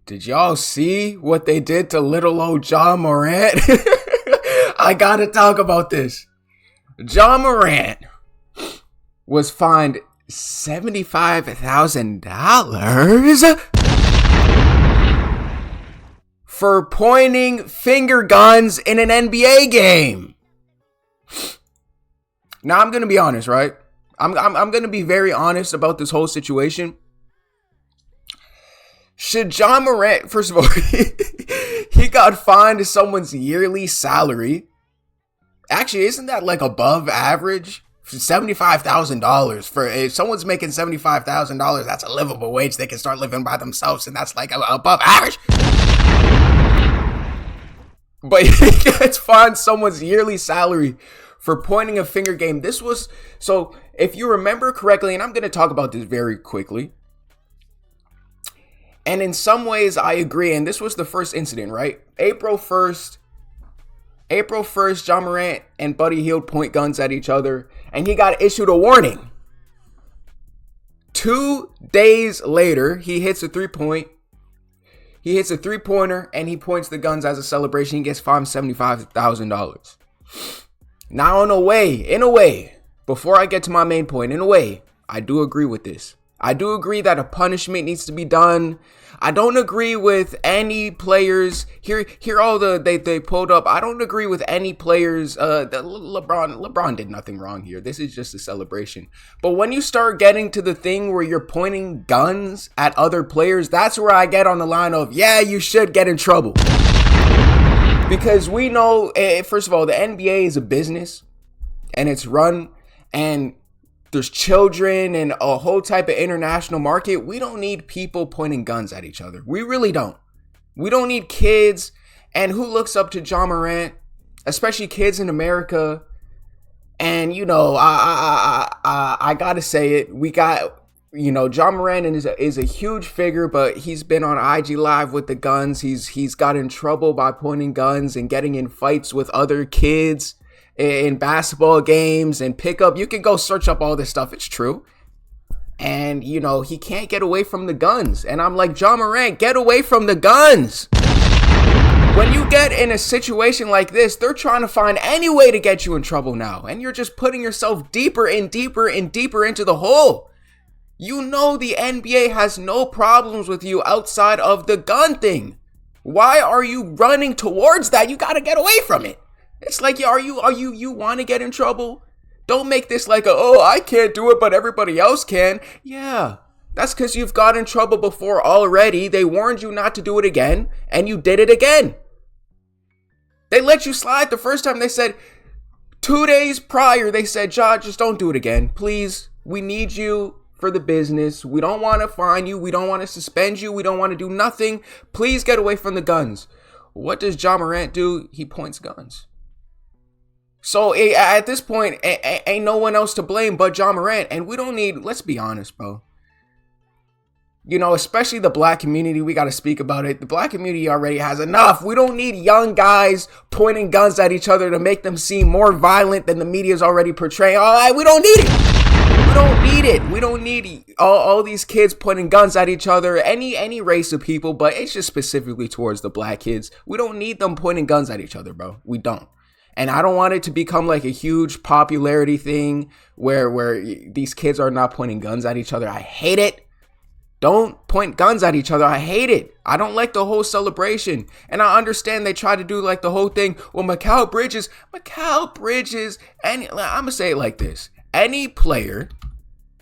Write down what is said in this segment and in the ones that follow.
Did y'all see what they did to little old John Morant? I gotta talk about this. John Morant was fined $75,000 for pointing finger guns in an NBA game. Now, I'm gonna be honest, right? I'm gonna be very honest about this whole situation. Should John Morant, first of all, he got fined someone's yearly salary. Actually, isn't that like above average? $75,000 for if someone's making $75,000, that's a livable wage. They can start living by themselves, and that's like above average. But he gets fined someone's yearly salary for pointing a finger game. This was, so if you remember correctly, and I'm going to talk about this very quickly. And in some ways, I agree. And this was the first incident, right? April 1st, John Morant and Buddy Hield point guns at each other. And he got issued a warning. 2 days later, he hits a three-pointer. He hits a three-pointer and he points the guns as a celebration. He gets fined $75,000. Now, in a way, before I get to my main point, in a way, I do agree with this. I do agree that a punishment needs to be done. I don't agree with any players. Here all they pulled up. I don't agree with any players. LeBron did nothing wrong here. This is just a celebration. But when you start getting to the thing where you're pointing guns at other players, that's where I get on the line of, yeah, you should get in trouble. Because we know, first of all, the NBA is a business and it's run, and there's children and a whole type of international market. We don't need people pointing guns at each other. We really don't. We don't need kids. And who looks up to John Morant, especially kids in America? And, you know, I got to say it. We got, you know, John Morant is a huge figure, but he's been on IG Live with the guns. He's got in trouble by pointing guns and getting in fights with other kids in basketball games and pickup. You can go search up all this stuff. It's true. And, you know, he can't get away from the guns. And I'm like, John Morant, get away from the guns. When you get in a situation like this, they're trying to find any way to get you in trouble now. And you're just putting yourself deeper and deeper and deeper into the hole. You know the NBA has no problems with you outside of the gun thing. Why are you running towards that? You got to get away from it. It's like, you want to get in trouble? Don't make this like I can't do it, but everybody else can. Yeah, that's because you've got in trouble before already. They warned you not to do it again, and you did it again. They let you slide the first time. They said 2 days prior, they said, John, just don't do it again. Please, we need you for the business. We don't want to fine you. We don't want to suspend you. We don't want to do nothing. Please get away from the guns. What does John Morant do? He points guns. So at this point, ain't no one else to blame but John Morant. And we don't need, let's be honest, bro. You know, especially the black community, we got to speak about it. The black community already has enough. We don't need young guys pointing guns at each other to make them seem more violent than the media's already portraying. All right, we don't need it. We don't need it. We don't need all these kids pointing guns at each other, any race of people, but it's just specifically towards the black kids. We don't need them pointing guns at each other, bro. We don't. And I don't want it to become like a huge popularity thing where these kids are not pointing guns at each other. I hate it. Don't point guns at each other. I hate it. I don't like the whole celebration. And I understand they try to do like the whole thing. Well, Mikal Bridges, and I'm going to say it like this. Any player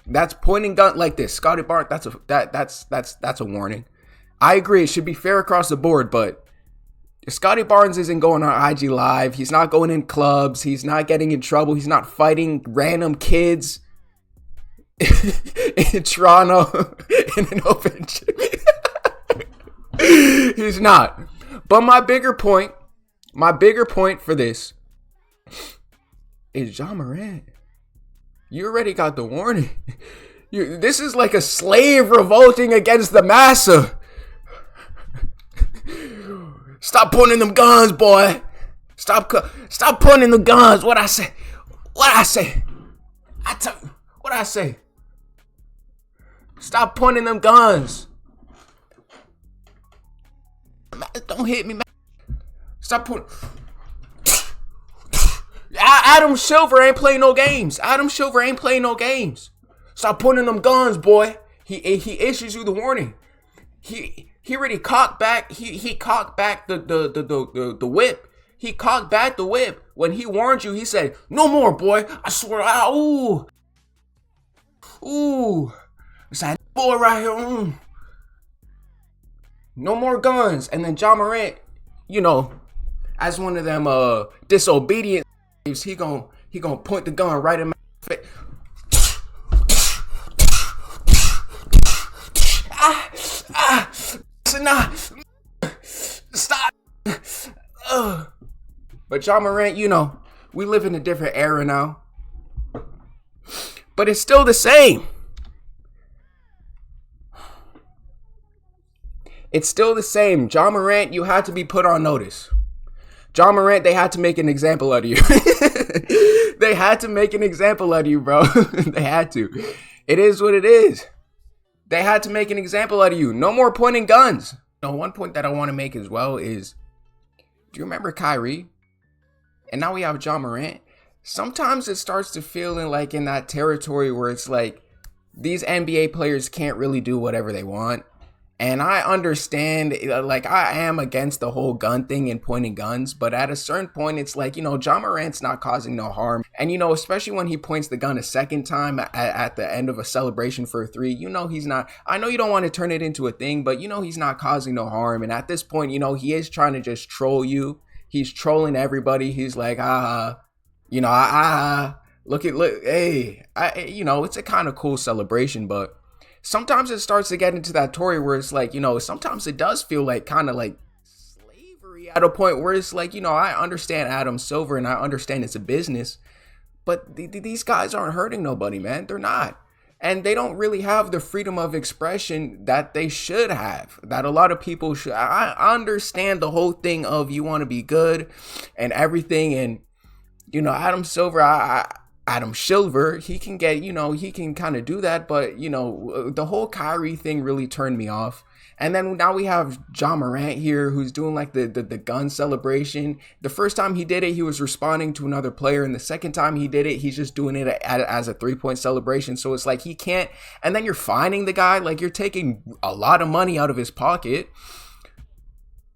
that's pointing gun like this, Scotty Barnes, that's a warning. I agree. It should be fair across the board, but Scotty Barnes isn't going on IG Live. He's not going in clubs. He's not getting in trouble. He's not fighting random kids in Toronto in an open gym. He's not. But my bigger point for this is John Morant. You already got the warning. This is like a slave revolting against the master. Stop pointing them guns, boy. Stop pointing the guns. What I say? What I say? Stop pointing them guns. Don't hit me, man. Stop putting. Adam Silver ain't playing no games. Adam Silver ain't playing no games. Stop putting them guns, boy. He issues you the warning. He already cocked back. He cocked back the whip. He cocked back the whip when he warned you. He said, "No more, boy. I swear." Ooh. It's that boy right here. No more guns. And then John Morant, as one of them disobedient, he gonna point the gun right in my face. Stop. But John Morant, we live in a different era now. But it's still the same. It's still the same. John Morant, you had to be put on notice. John Morant, they had to make an example out of you. They had to make an example out of you, bro. They had to. It is what it is. They had to make an example out of you. No more pointing guns. One point that I want to make as well is, do you remember Kyrie? And now we have John Morant. Sometimes it starts to feel like in that territory where it's like these NBA players can't really do whatever they want. And I understand, I am against the whole gun thing and pointing guns, but at a certain point, it's like, John Morant's not causing no harm. And, especially when he points the gun a second time at the end of a celebration for a three, he's not, I know you don't want to turn it into a thing, but, he's not causing no harm. And at this point, he is trying to just troll you. He's trolling everybody. He's like, look, hey, it's a kind of cool celebration, but sometimes it starts to get into that story where it's like, sometimes it does feel like kind of like slavery at a point where it's like, I understand Adam Silver and I understand it's a business, but these guys aren't hurting nobody, man. They're not. And they don't really have the freedom of expression that they should have, that a lot of people should. I understand the whole thing of you want to be good and everything. And, Adam Silver, Adam Silver, he can get, he can kind of do that. But, the whole Kyrie thing really turned me off. And then now we have John Morant here who's doing like the gun celebration. The first time he did it, he was responding to another player. And the second time he did it, he's just doing it as a 3-point celebration. So it's like he can't. And then you're fining the guy, like you're taking a lot of money out of his pocket.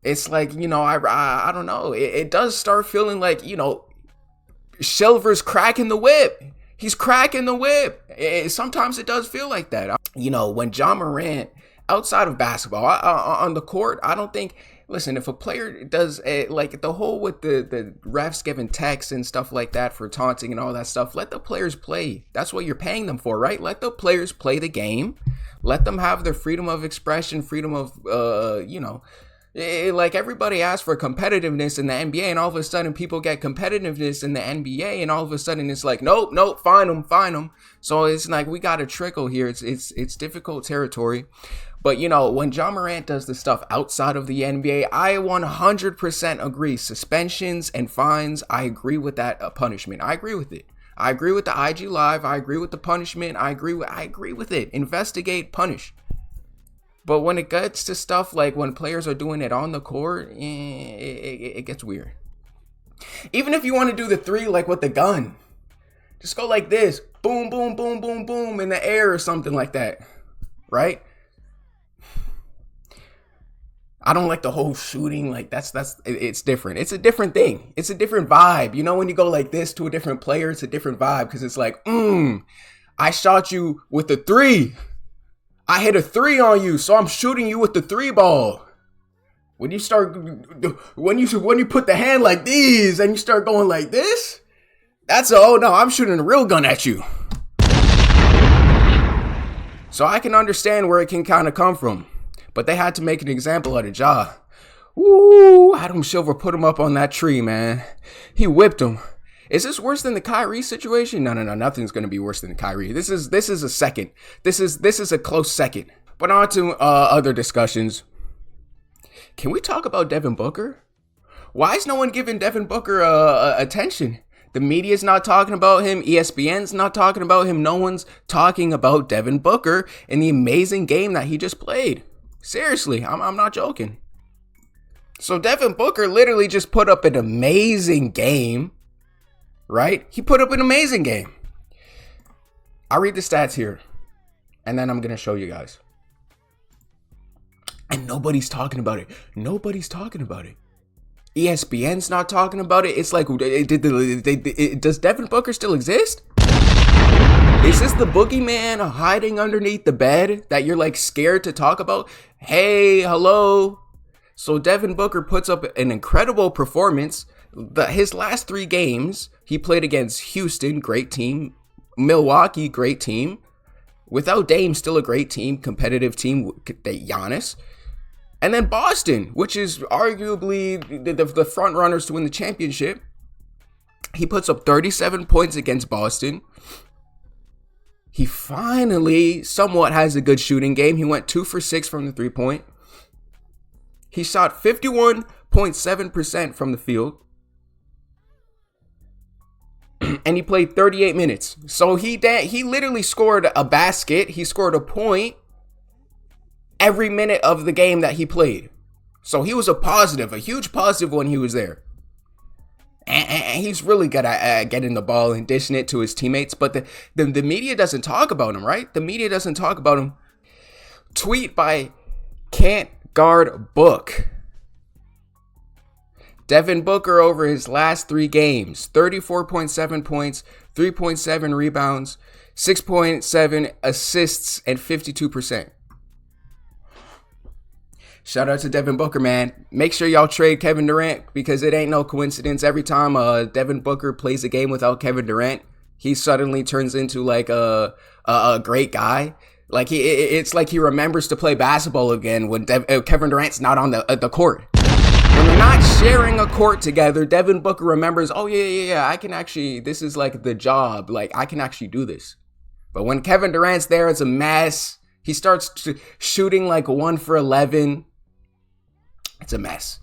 It's like, I don't know. It does start feeling like, Silver's cracking the whip. He's cracking the whip. Sometimes it does feel like that. When John Morant, outside of basketball, on the court, I don't think, listen, if a player does like the whole with the refs giving texts and stuff like that for taunting and all that stuff, let the players play. That's what you're paying them for, right? Let the players play the game. Let them have their freedom of expression, freedom of, like everybody asks for competitiveness in the NBA, and all of a sudden people get competitiveness in the NBA, and all of a sudden it's like, nope, fine them. So it's like we got a trickle here. It's difficult territory. But, when John Morant does the stuff outside of the NBA, I 100% agree. Suspensions and fines, I agree with that punishment. I agree with it. I agree with the IG Live. I agree with the punishment. I agree with it. Investigate, punish. But when it gets to stuff like when players are doing it on the court, it gets weird. Even if you want to do the three like with the gun, just go like this. Boom, boom, boom, boom, boom in the air or something like that. Right? I don't like the whole shooting. Like it's different. It's a different thing. It's a different vibe. When you go like this to a different player, it's a different vibe because it's like, I shot you with the three. I hit a three on you, so I'm shooting you with the 3 ball. When you put the hand like these and you start going like this, I'm shooting a real gun at you. So I can understand where it can kind of come from. But they had to make an example out of Ja. Ooh, Adam Silver put him up on that tree, man. He whipped him. Is this worse than the Kyrie situation? No. Nothing's going to be worse than the Kyrie. This is a second. This is a close second. But on to other discussions. Can we talk about Devin Booker? Why is no one giving Devin Booker attention? The media's not talking about him. ESPN's not talking about him. No one's talking about Devin Booker and the amazing game that he just played. Seriously, I'm not joking. So Devin Booker literally just put up an amazing game, right? He put up an amazing game. I'll read the stats here, and then I'm going to show you guys. And nobody's talking about it. Nobody's talking about it. ESPN's not talking about it. It's like, does Devin Booker still exist? Is this the boogeyman hiding underneath the bed that you're like scared to talk about? Hey, hello. So Devin Booker puts up an incredible performance. His last 3 games, he played against Houston, great team. Milwaukee, great team. Without Dame, still a great team, competitive team, Giannis. And then Boston, which is arguably the front runners to win the championship. He puts up 37 points against Boston. He finally somewhat has a good shooting game. He went 2 for 6 from the 3-point. He shot 51.7% from the field. And he played 38 minutes. So he literally scored a basket. He scored a point every minute of the game that he played. So he was a huge positive when he was there. And he's really good at getting the ball and dishing it to his teammates. But the media doesn't talk about him, right? The media doesn't talk about him. Tweet by Can't Guard Book. Devin Booker over his last 3 games, 34.7 points, 3.7 rebounds, 6.7 assists, and 52%. Shout out to Devin Booker, man. Make sure y'all trade Kevin Durant because it ain't no coincidence. Every time Devin Booker plays a game without Kevin Durant, he suddenly turns into like a great guy. Like it's like he remembers to play basketball again when Kevin Durant's not on the court. When they're not sharing a court together, Devin Booker remembers, oh yeah, I can actually, this is like the job. Like I can actually do this. But when Kevin Durant's there, it's a mess. He starts shooting like 1 for 11. It's a mess.